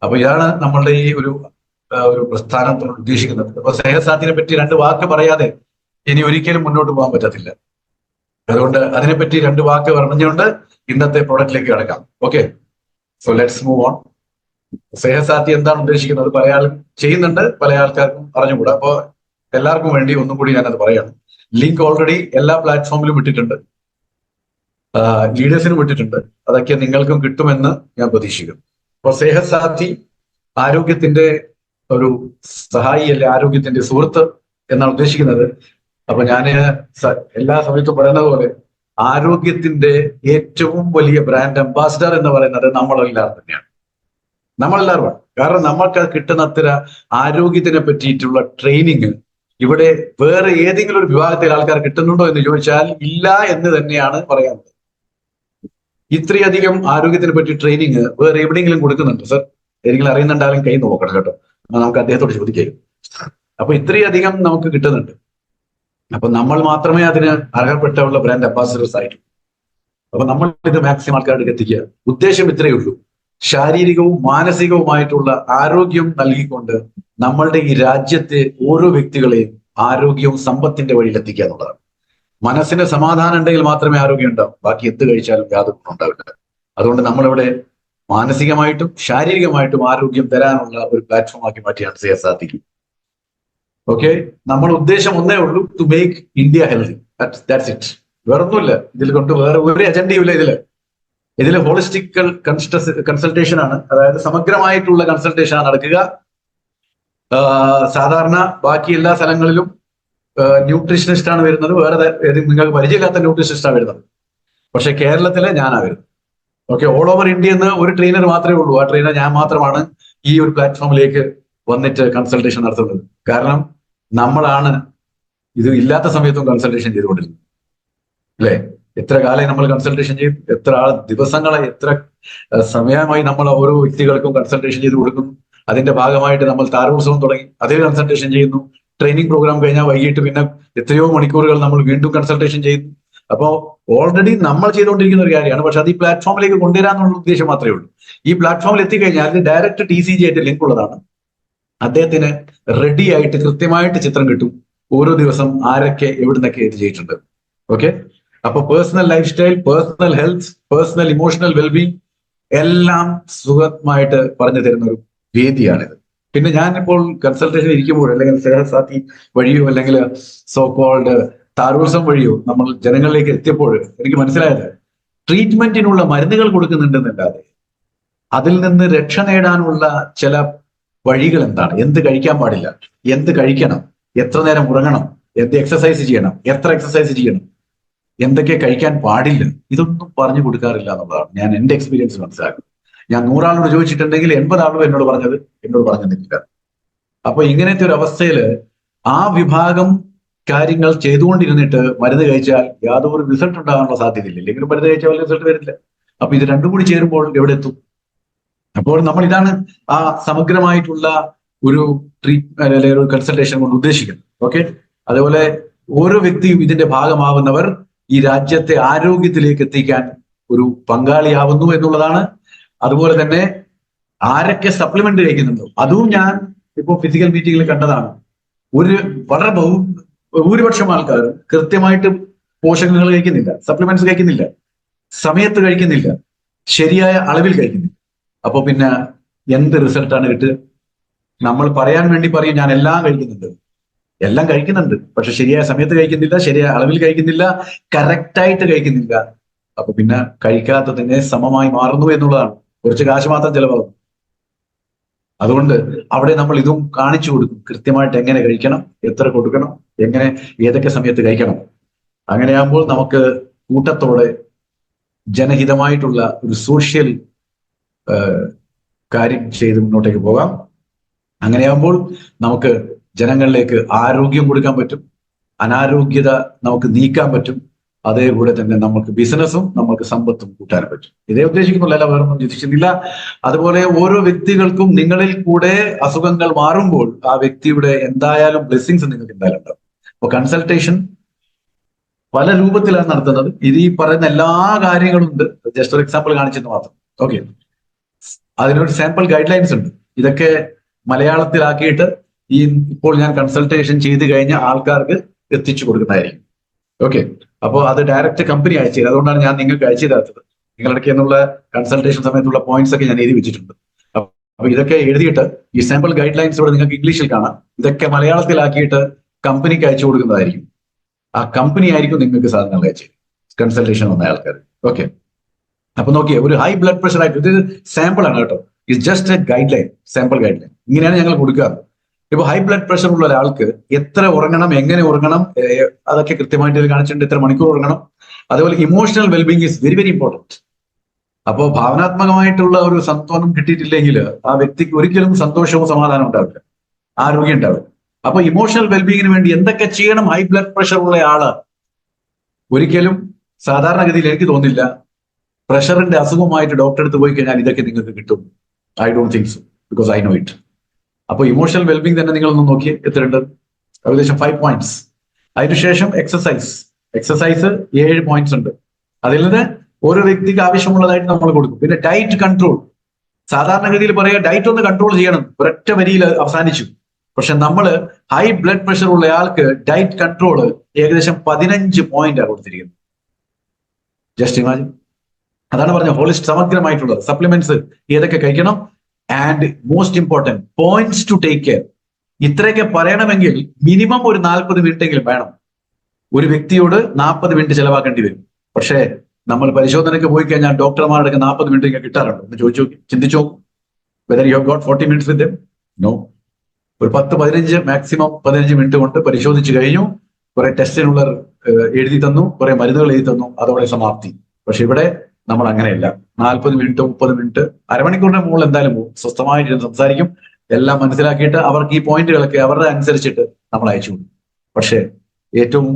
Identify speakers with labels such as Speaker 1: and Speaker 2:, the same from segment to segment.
Speaker 1: അപ്പൊ ഇതാണ് നമ്മളുടെ ഈ ഒരു പ്രസ്ഥാനത്തോട് ഉദ്ദേശിക്കുന്നത്. അപ്പൊ സ്നേഹസാധ്യനെ പറ്റി രണ്ട് വാക്ക് പറയാതെ ഇനി ഒരിക്കലും മുന്നോട്ട് പോകാൻ പറ്റത്തില്ല. അതുകൊണ്ട് അതിനെപ്പറ്റി രണ്ട് വാക്ക് പറഞ്ഞുകൊണ്ട് ഇന്നത്തെ പ്രോഡക്റ്റിലേക്ക് കിടക്കാം. Okay, so let's move on. സ്നേഹസാധ്യ എന്താണ് ഉദ്ദേശിക്കുന്നത്? പല ആളും ചെയ്യുന്നുണ്ട്, പല ആൾക്കാർക്കും അറിഞ്ഞുകൂടാ. അപ്പോ എല്ലാവർക്കും വേണ്ടി ഒന്നും കൂടി ഞാനത് പറയാണ്. ലിങ്ക് ഓൾറെഡി എല്ലാ പ്ലാറ്റ്ഫോമിലും ഇട്ടിട്ടുണ്ട്, ലീഡേഴ്സിനും ഇട്ടിട്ടുണ്ട്. അതൊക്കെ നിങ്ങൾക്കും കിട്ടുമെന്ന് ഞാൻ പ്രതീക്ഷിക്കുന്നു. അപ്പൊ സ്നേഹസാധി ആരോഗ്യത്തിന്റെ ഒരു സഹായി അല്ലെ, ആരോഗ്യത്തിന്റെ സുഹൃത്ത് എന്നാണ് ഉദ്ദേശിക്കുന്നത്. അപ്പൊ ഞാന് എല്ലാ സമയത്തും പറയുന്നത് പോലെ ആരോഗ്യത്തിന്റെ ഏറ്റവും വലിയ ബ്രാൻഡ് അംബാസിഡർ എന്ന് പറയുന്നത് നമ്മളെല്ലാവരും തന്നെയാണ്. നമ്മളെല്ലാവരും. കാരണം നമ്മൾക്ക് കിട്ടുന്ന അത്ര ആരോഗ്യത്തിനെ പറ്റിയിട്ടുള്ള ട്രെയിനിങ് ഇവിടെ വേറെ ഏതെങ്കിലും ഒരു വിഭാഗത്തിൽ ആൾക്കാർ കിട്ടുന്നുണ്ടോ എന്ന് ചോദിച്ചാൽ ഇല്ല എന്ന് തന്നെയാണ് പറയാനുള്ളത്. ഇത്രയധികം ആരോഗ്യത്തിനെ പറ്റി ട്രെയിനിങ് വേറെ എവിടെയെങ്കിലും കൊടുക്കുന്നുണ്ട് സർ? ഏതെങ്കിലും അറിയുന്നുണ്ടാലും കൈ നോക്കണം കേട്ടോ, നമുക്ക് അദ്ദേഹത്തോട് ചോദിക്കാം. അപ്പൊ ഇത്രയധികം നമുക്ക് കിട്ടുന്നുണ്ട്. അപ്പൊ നമ്മൾ മാത്രമേ അതിന് അർഹപ്പെട്ടുള്ള ബ്രാൻഡ് അംബാസിഡേഴ്സ് ആയിട്ടുള്ളൂ. അപ്പൊ നമ്മൾ ഇത് മാക്സിമം ആൾക്കാർക്ക് എത്തിക്കുക. ഉദ്ദേശം ഇത്രയേ ഉള്ളൂ, ശാരീരികവും മാനസികവുമായിട്ടുള്ള ആരോഗ്യം നൽകിക്കൊണ്ട് നമ്മളുടെ ഈ രാജ്യത്തെ ഓരോ വ്യക്തികളെയും ആരോഗ്യവും സമ്പത്തിന്റെ വഴിയിൽ എത്തിക്കുക എന്നുള്ളതാണ്. മനസ്സിന് സമാധാനം ഉണ്ടെങ്കിൽ മാത്രമേ ആരോഗ്യം ഉണ്ടാവും, ബാക്കി എന്ത് കഴിച്ചാലും യാതൊരു ഗുണം ഉണ്ടാവില്ല. അതുകൊണ്ട് നമ്മളിവിടെ മാനസികമായിട്ടും ശാരീരികമായിട്ടും ആരോഗ്യം തരാനുള്ള ഒരു പ്ലാറ്റ്ഫോം ആക്കി മാറ്റിയാണ് CSRT. ഓക്കെ, നമ്മൾ ഉദ്ദേശം ഒന്നേ ഉള്ളൂ, to make India healthy. That's it. വേറൊന്നുമില്ല ഇതിൽ കൊണ്ട്, വേറെ ഒരു അജണ്ടയും ഇല്ല ഇതിൽ ഹോളിസ്റ്റിക് കൺസൾട്ടേഷൻ ആണ്, അതായത് സമഗ്രമായിട്ടുള്ള കൺസൾട്ടേഷൻ ആണ് നടക്കുക. സാധാരണ ബാക്കി എല്ലാ സ്ഥലങ്ങളിലും ന്യൂട്രീഷനിസ്റ്റ് ആണ് വരുന്നത്, വേറെ നിങ്ങൾക്ക് പരിചയമില്ലാത്ത ന്യൂട്രീഷനിസ്റ്റാണ് വരുന്നത്. പക്ഷെ കേരളത്തിലെ ഞാനാ വരുന്നത്. ഓക്കെ, ഓൾ ഓവർ ഇന്ത്യയിൽ നിന്ന് ഒരു ട്രെയിനർ മാത്രമേ ഉള്ളൂ. ആ ട്രെയിനർ ഞാൻ മാത്രമാണ് ഈ ഒരു പ്ലാറ്റ്ഫോമിലേക്ക് വന്നിട്ട് കൺസൾട്ടേഷൻ നടത്തുന്നത്. കാരണം നമ്മളാണ് ഇത് ഇല്ലാത്ത സമയത്തും കൺസൾട്ടേഷൻ ചെയ്തുകൊണ്ടിരുന്നത്, അല്ലേ? എത്ര കാലമായി നമ്മൾ കൺസൾട്ടേഷൻ ചെയ്യും, എത്ര ദിവസങ്ങളെ, എത്ര സമയമായി നമ്മൾ ഓരോ വ്യക്തികൾക്കും കൺസൾട്ടേഷൻ ചെയ്ത് കൊടുക്കുന്നു. അതിന്റെ ഭാഗമായിട്ട് നമ്മൾ താരോത്സവം തുടങ്ങി, അതേ കൺസൾട്ടേഷൻ ചെയ്യുന്നു. ട്രെയിനിങ് പ്രോഗ്രാം കഴിഞ്ഞാൽ വൈകിട്ട് പിന്നെ എത്രയോ മണിക്കൂറുകൾ നമ്മൾ വീണ്ടും കൺസൾട്ടേഷൻ ചെയ്യുന്നു. അപ്പോൾ ഓൾറെഡി നമ്മൾ ചെയ്തുകൊണ്ടിരിക്കുന്ന ഒരു കാര്യമാണ്. പക്ഷെ അത് ഈ പ്ലാറ്റ്ഫോമിലേക്ക് കൊണ്ടുവരാനുള്ള ഉദ്ദേശം മാത്രമേ ഉള്ളൂ. ഈ പ്ലാറ്റ്ഫോമിൽ എത്തിക്കഴിഞ്ഞാൽ അതിന് ഡയറക്റ്റ് TCG ആയിട്ട് ലിങ്ക് ഉള്ളതാണ്. അദ്ദേഹത്തിന് റെഡി ആയിട്ട് കൃത്യമായിട്ട് ചിത്രം കിട്ടും, ഓരോ ദിവസം ആരൊക്കെ എവിടുന്നൊക്കെ ഇത് ചെയ്തിട്ടുണ്ട്. ഓക്കെ, അപ്പൊ personal life style, personal health, personal emotional wellbeing എല്ലാം സുഖമായിട്ട് പറഞ്ഞു തരുന്ന ഒരു വേദിയാണിത്. പിന്നെ ഞാനിപ്പോൾ കൺസൾട്ടേഷൻ ഇരിക്കുമ്പോൾ, അല്ലെങ്കിൽ സ്നേഹസാധി വഴിയോ അല്ലെങ്കിൽ സോ കോൾഡ് താരോത്സവം വഴിയോ നമ്മൾ ജനങ്ങളിലേക്ക് എത്തിയപ്പോൾ എനിക്ക് മനസ്സിലായത്, ട്രീറ്റ്മെന്റിനുള്ള മരുന്നുകൾ കൊടുക്കുന്നുണ്ടെന്നല്ലാതെ അതിൽ നിന്ന് രക്ഷ നേടാനുള്ള ചില വഴികൾ എന്താണ്, എന്ത് കഴിക്കാൻ പാടില്ല, എന്ത് കഴിക്കണം, എത്ര നേരം ഉറങ്ങണം, എന്ത് എക്സസൈസ് ചെയ്യണം, എത്ര എക്സസൈസ് ചെയ്യണം, എന്തൊക്കെ കഴിക്കാൻ പാടില്ല, ഇതൊന്നും പറഞ്ഞു കൊടുക്കാറില്ല എന്നുള്ളതാണ് ഞാൻ എന്റെ എക്സ്പീരിയൻസ് മനസ്സിലാക്കുന്നത്. ഞാൻ 100 ആളോട് ചോദിച്ചിട്ടുണ്ടെങ്കിൽ 80 ആളോട് എന്നോട് പറഞ്ഞിട്ടില്ല. അപ്പൊ ഇങ്ങനത്തെ ഒരു അവസ്ഥയില് ആ വിഭാഗം കാര്യങ്ങൾ ചെയ്തുകൊണ്ടിരുന്നിട്ട് മരുന്ന് കഴിച്ചാൽ യാതൊരു റിസൾട്ട് ഉണ്ടാകാനുള്ള സാധ്യതയില്ല. ഇല്ലെങ്കിലും മരുന്ന് കഴിച്ചാൽ വലിയ റിസൾട്ട് വരില്ല. അപ്പൊ ഇത് രണ്ടും കൂടി ചേരുമ്പോൾ എവിടെ എത്തും? അപ്പോൾ നമ്മൾ ഇതാണ് ആ സമഗ്രമായിട്ടുള്ള ഒരു ട്രീറ്റ്മെന്റ് അല്ലെങ്കിൽ ഒരു കൺസൾട്ടേഷൻ കൊണ്ട് ഉദ്ദേശിക്കുന്നത്. ഓക്കെ, അതുപോലെ ഓരോ വ്യക്തിയും ഇതിന്റെ ഭാഗമാവുന്നവർ ഈ രാജ്യത്തെ ആരോഗ്യത്തിലേക്ക് എത്തിക്കാൻ ഒരു പങ്കാളിയാവുന്നു എന്നുള്ളതാണ്. അതുപോലെ തന്നെ ആരൊക്കെ സപ്ലിമെന്റ് കഴിക്കുന്നുണ്ടോ അതും ഞാൻ ഇപ്പോൾ ഫിസിക്കൽ മീറ്റിംഗിൽ കണ്ടതാണ്. വളരെ ഭൂരിപക്ഷം ആൾക്കാർ കൃത്യമായിട്ട് പോഷകങ്ങൾ കഴിക്കുന്നില്ല, സപ്ലിമെന്റ്സ് കഴിക്കുന്നില്ല, സമയത്ത് കഴിക്കുന്നില്ല, ശരിയായ അളവിൽ കഴിക്കുന്നില്ല. അപ്പൊ പിന്നെ എന്ത് റിസൾട്ടാണ് കിട്ടുക? നമ്മൾ പറയാൻ വേണ്ടി പറയും ഞാൻ എല്ലാം കഴിക്കുന്നുണ്ട്, പക്ഷെ ശരിയായ സമയത്ത് കഴിക്കുന്നില്ല, ശരിയായ അളവിൽ കഴിക്കുന്നില്ല, കറക്റ്റായിട്ട് കഴിക്കുന്നില്ല. അപ്പൊ പിന്നെ കഴിക്കാത്തതിനെ സമമായി മാറുന്നു എന്നുള്ളതാണ്. കുറച്ച് കാശ് മാത്രം ചെലവാകും. അതുകൊണ്ട് അവിടെ നമ്മൾ ഇതും കാണിച്ചു കൊടുക്കും, കൃത്യമായിട്ട് എങ്ങനെ കഴിക്കണം, എത്ര കൊടുക്കണം, എങ്ങനെ ഏതൊക്കെ സമയത്ത് കഴിക്കണം. അങ്ങനെയാകുമ്പോൾ നമുക്ക് കൂട്ടത്തോടെ ജനഹിതമായിട്ടുള്ള ഒരു സോഷ്യൽ കാര്യം ചെയ്ത് മുന്നോട്ടേക്ക് പോകാം. അങ്ങനെയാകുമ്പോൾ നമുക്ക് ജനങ്ങളിലേക്ക് ആരോഗ്യം കൊടുക്കാൻ പറ്റും, അനാരോഗ്യത നമുക്ക് നീക്കാൻ പറ്റും, അതേകൂടെ തന്നെ നമുക്ക് ബിസിനസ്സും നമുക്ക് സമ്പത്തും കൂട്ടാൻ പറ്റും. ഇതേ ഉദ്ദേശിക്കുന്നില്ല, വേറൊന്നും ചിന്തിക്കുന്നില്ല. അതുപോലെ ഓരോ വ്യക്തികൾക്കും നിങ്ങളിൽ കൂടെ അസുഖങ്ങൾ മാറുമ്പോൾ ആ വ്യക്തിയുടെ എന്തായാലും ബ്ലെസ്സിങ്സ് നിങ്ങൾക്ക് എന്തായാലും ഉണ്ടാവും. അപ്പൊ കൺസൾട്ടേഷൻ പല രൂപത്തിലാണ് നടത്തുന്നത്. ഇത് ഈ പറയുന്ന എല്ലാ കാര്യങ്ങളും ഉണ്ട്, ജസ്റ്റ് ഒരു എക്സാമ്പിൾ കാണിച്ചെന്ന് മാത്രം. ഓക്കെ, അതിനൊരു സാമ്പിൾ ഗൈഡ് ലൈൻസ് ഉണ്ട്. ഇതൊക്കെ മലയാളത്തിലാക്കിയിട്ട് ഈ ഇപ്പോൾ ഞാൻ കൺസൾട്ടേഷൻ ചെയ്ത് കഴിഞ്ഞ ആൾക്കാർക്ക് എത്തിച്ചു കൊടുക്കുന്നതായിരിക്കും. ഓക്കെ, അപ്പോൾ അത് ഡയറക്റ്റ് കമ്പനി അയച്ചു തരും. അതുകൊണ്ടാണ് ഞാൻ നിങ്ങൾക്ക് അയച്ചു തരാത്തത്. നിങ്ങളുടെ എന്നുള്ള കൺസൾട്ടേഷൻ സമയത്തുള്ള പോയിന്റ്സ് ഒക്കെ ഞാൻ എഴുതി വെച്ചിട്ടുണ്ട്. അപ്പൊ ഇതൊക്കെ എഴുതിയിട്ട് ഈ സാമ്പിൾ ഗൈഡ് ലൈൻസ് ഇവിടെ നിങ്ങൾക്ക് ഇംഗ്ലീഷിൽ കാണാം. ഇതൊക്കെ മലയാളത്തിലാക്കിയിട്ട് കമ്പനിക്ക് അയച്ചു കൊടുക്കുന്നതായിരിക്കും. ആ കമ്പനി ആയിരിക്കും നിങ്ങൾക്ക് സാധനങ്ങൾ അയച്ചു കൺസൾട്ടേഷൻ വന്ന ആൾക്കാർ. ഓക്കെ, അപ്പൊ നോക്കിയേ, ഒരു ഹൈ ബ്ലഡ് പ്രഷർ ആയിട്ട്, ഇത് സാമ്പിൾ ആണ് കേട്ടോ, it's just A guide line, sample guide line. ഇങ്ങനെയാണ് ഞങ്ങൾ കൊടുക്കാറ്. ഇപ്പൊ ഹൈ ബ്ലഡ് പ്രഷർ ഉള്ള ഒരാൾക്ക് എത്ര ഉറങ്ങണം, എങ്ങനെ ഉറങ്ങണം, അതൊക്കെ കൃത്യമായിട്ട് ഇത് കാണിച്ചിട്ടുണ്ട്. എത്ര മണിക്കൂർ ഉറങ്ങണം. അതുപോലെ emotional wellbeing is very very important. അപ്പോൾ ഭാവനാത്മകമായിട്ടുള്ള ഒരു സന്തോഷം കിട്ടിയിട്ടില്ലെങ്കിൽ ആ വ്യക്തിക്ക് ഒരിക്കലും സന്തോഷവും സമാധാനം ഉണ്ടാവില്ല, ആരോഗ്യം ഉണ്ടാവില്ല. അപ്പൊ ഇമോഷണൽ വെൽബീങ്ങിന് വേണ്ടി എന്തൊക്കെ ചെയ്യണം ഹൈ ബ്ലഡ് പ്രഷർ ഉള്ള ആള്? ഒരിക്കലും സാധാരണഗതിയിൽ എനിക്ക് തോന്നില്ല പ്രഷറിന്റെ അസുഖമായിട്ട് ഡോക്ടറെ അടുത്ത് പോയി കഴിഞ്ഞാൽ ഇതൊക്കെ നിങ്ങൾക്ക് കിട്ടും. I don't think so, because I know it. അപ്പൊ ഇമോഷണൽ വെൽബീങ് തന്നെ നിങ്ങളൊന്ന് നോക്കി എത്രയുണ്ട്? ഏകദേശം 5 പോയിന്റ്സ്. അതിനുശേഷം എക്സസൈസ് 7 പോയിന്റ്സ് ഉണ്ട്. അതിൽ നിന്ന് ഓരോ വ്യക്തിക്ക് ആവശ്യമുള്ളതായിട്ട് നമ്മൾ കൊടുക്കും. പിന്നെ ഡയറ്റ് കൺട്രോൾ, സാധാരണഗതിയിൽ പറയാ ഡയറ്റ് ഒന്ന് കൺട്രോൾ ചെയ്യണം, ഒരൊറ്റ വരിയിൽ അവസാനിച്ചു. പക്ഷെ നമ്മൾ ഹൈ ബ്ലഡ് പ്രഷർ ഉള്ള ആൾക്ക് ഡയറ്റ് കൺട്രോൾ ഏകദേശം 15 പോയിന്റ് കൊടുത്തിരിക്കുന്നത്. Just imagine. അതാണ് പറഞ്ഞത് ഹോളിസ്റ്റ്, സമഗ്രമായിട്ടുള്ളത്. സപ്ലിമെന്റ്സ് ഏതൊക്കെ കഴിക്കണം, and most important points to take care. ഇത്രയൊക്കെ പറയണമെങ്കിൽ മിനിമം ഒരു 40 മിനിറ്റ് എങ്കിലും വേണം. ഒരു വ്യക്തിയോട് 40 മിനിറ്റ് ചെലവാക്കേണ്ടി വരും. പക്ഷേ നമ്മൾ പരിശോധനയ്ക്ക് പോയി കഴിഞ്ഞാൽ ഡോക്ടർമാരുടെ 40 മിനിറ്റ് ഇങ്ങനെ കിട്ടാറുണ്ട്. ഒന്ന് ചോദിച്ചു നോക്കി, ചിന്തിച്ചു നോക്കും. Whether you have got 40 minutes with ദം? നോ. ഒരു 10-15 മാക്സിമം 15 മിനിറ്റ് കൊണ്ട് പരിശോധിച്ചു കഴിഞ്ഞു, കുറെ ടെസ്റ്റിനുള്ള എഴുതി തന്നു, കുറെ മരുന്നുകൾ എഴുതി തന്നു, അതോടെ സമാപ്തി. പക്ഷെ ഇവിടെ നമ്മൾ അങ്ങനെയല്ല. 40 മിനിറ്റ് 30 മിനിറ്റ് അരമണിക്കൂറിന്റെ മുകളിൽ എന്തായാലും പോകും. സ്വസ്ഥമായിട്ട് സംസാരിക്കും, എല്ലാം മനസ്സിലാക്കിയിട്ട് അവർക്ക് ഈ പോയിന്റുകളൊക്കെ അവരുടെ അനുസരിച്ചിട്ട് നമ്മൾ അയച്ചു കൊടുക്കും. പക്ഷേ ഏറ്റവും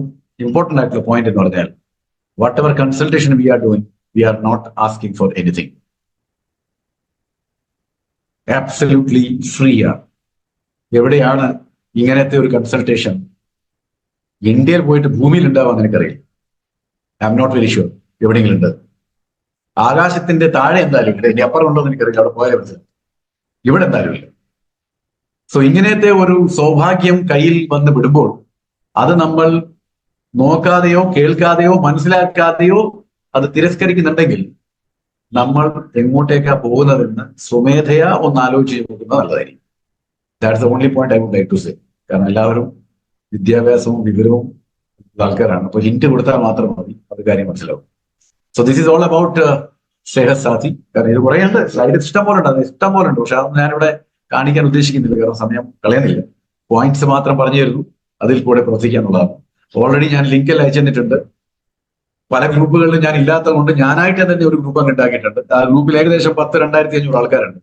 Speaker 1: ഇമ്പോർട്ടന്റ് ആയിട്ടുള്ള പോയിന്റ് എന്ന് പറഞ്ഞാൽ whatever consultation we are doing, we are not asking for anything. Absolutely free ആണ്. എവിടെയാണ് ഇങ്ങനത്തെ ഒരു കൺസൾട്ടേഷൻ ഇന്ത്യയിൽ പോയിട്ട് ഭൂമിയിൽ ഉണ്ടാവാൻ എനിക്കറിയില്ല. I am not very sure എവിടെയെങ്കിലും ഉണ്ട്. ആകാശത്തിന്റെ താഴെ എന്തായാലും ഇല്ല, ഇനി അപ്പുറം ഉണ്ടോ എന്ന് എനിക്കറിയില്ല, അവിടെ പോയാലേ മനസ്സിലാവും. ഇവിടെ എന്തായാലും ഇല്ല. സോ ഇങ്ങനത്തെ ഒരു സൗഭാഗ്യം കയ്യിൽ വന്ന് വിടുമ്പോൾ അത് നമ്മൾ നോക്കാതെയോ കേൾക്കാതെയോ മനസ്സിലാക്കാതെയോ അത് തിരസ്കരിക്കുന്നുണ്ടെങ്കിൽ നമ്മൾ എങ്ങോട്ടേക്കാ പോകുന്നതെന്ന് സ്വമേധയാ ഒന്ന് ആലോചിച്ച് നോക്കുന്നത് നല്ലതായിരിക്കും. That's the only point I would like to say. കാരണം എല്ലാവരും വിദ്യാഭ്യാസവും വിവരവും ആൾക്കാരാണ്. അപ്പൊ ഹിന്റ് കൊടുത്താൽ മാത്രം മതി, അത് കാര്യം മനസ്സിലാവും. So this is all about Snehasathi. കാരണം ഇത് കുറേ ഉണ്ട്, സ്ലൈഡ് ഇഷ്ടം പോലെ ഉണ്ട്, അത് ഇഷ്ടം പോലെ ഉണ്ട്. പക്ഷെ അതൊന്നും ഞാനിവിടെ കാണിക്കാൻ ഉദ്ദേശിക്കുന്നില്ല, കാരണം സമയം കളയുന്നില്ല. പോയിന്റ്സ് മാത്രം പറഞ്ഞു തരുന്നു, അതിൽ കൂടെ പ്രവർത്തിക്കാന്നുള്ളതാണ്. ഓൾറെഡി ഞാൻ ലിങ്കെല്ലാം അയച്ചു തന്നിട്ടുണ്ട്. പല ഗ്രൂപ്പുകളിലും ഞാൻ ഇല്ലാത്തത് കൊണ്ട് ഞാനായിട്ട് തന്നെ ഒരു ഗ്രൂപ്പ് അങ്ങ് ഉണ്ടാക്കിയിട്ടുണ്ട്. ആ ഗ്രൂപ്പിൽ ഏകദേശം 2,500 ആൾക്കാരുണ്ട്.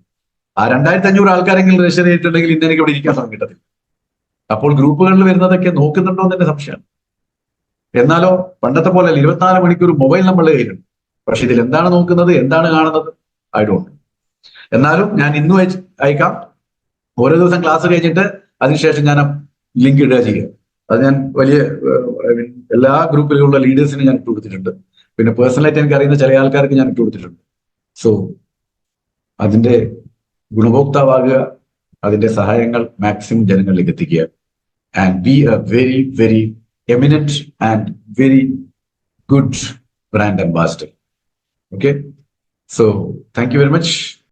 Speaker 1: ആ 2,500 ആൾക്കാരെങ്കിലും രജിസ്റ്റർ ചെയ്തിട്ടുണ്ടെങ്കിൽ ഇന്ന് എനിക്ക് ഇവിടെ ഇരിക്കാൻ സമയം കിട്ടത്തില്ല. അപ്പോൾ ഗ്രൂപ്പുകളിൽ വരുന്നതൊക്കെ നോക്കുന്നുണ്ടോ എന്ന് തന്നെ സംശയമാണ്. എന്നാലോ പണ്ടത്തെ പോലെ 24 മണിക്കൂർ മൊബൈൽ നമ്മളുടെ കയ്യിലുണ്ട്. പക്ഷെ ഇതിൽ എന്താണ് നോക്കുന്നത്, എന്താണ് കാണുന്നത്, ഐ ഡോണ്ട്. എന്നാലും ഞാൻ ഇന്നും അയക്കാം. ഓരോ ദിവസം ക്ലാസ് കഴിഞ്ഞിട്ട് അതിനുശേഷം ഞാൻ ലിങ്ക് ഇടുക ചെയ്യുക. അത് ഞാൻ വലിയ എല്ലാ ഗ്രൂപ്പിലുള്ള ലീഡേഴ്സിനും ഞാൻ ഇട്ട് കൊടുത്തിട്ടുണ്ട്. പിന്നെ പേഴ്സണലായിട്ട് എനിക്ക് അറിയുന്ന ചില ആൾക്കാർക്ക് ഞാൻ ഇട്ട് കൊടുത്തിട്ടുണ്ട്. സോ അതിന്റെ ഗുണഭോക്താവാകുക, അതിന്റെ സഹായങ്ങൾ മാക്സിമം ജനങ്ങളിലേക്ക് എത്തിക്കുക. And B A very very eminent and very good brand ambassador. Okay, so thank you very much.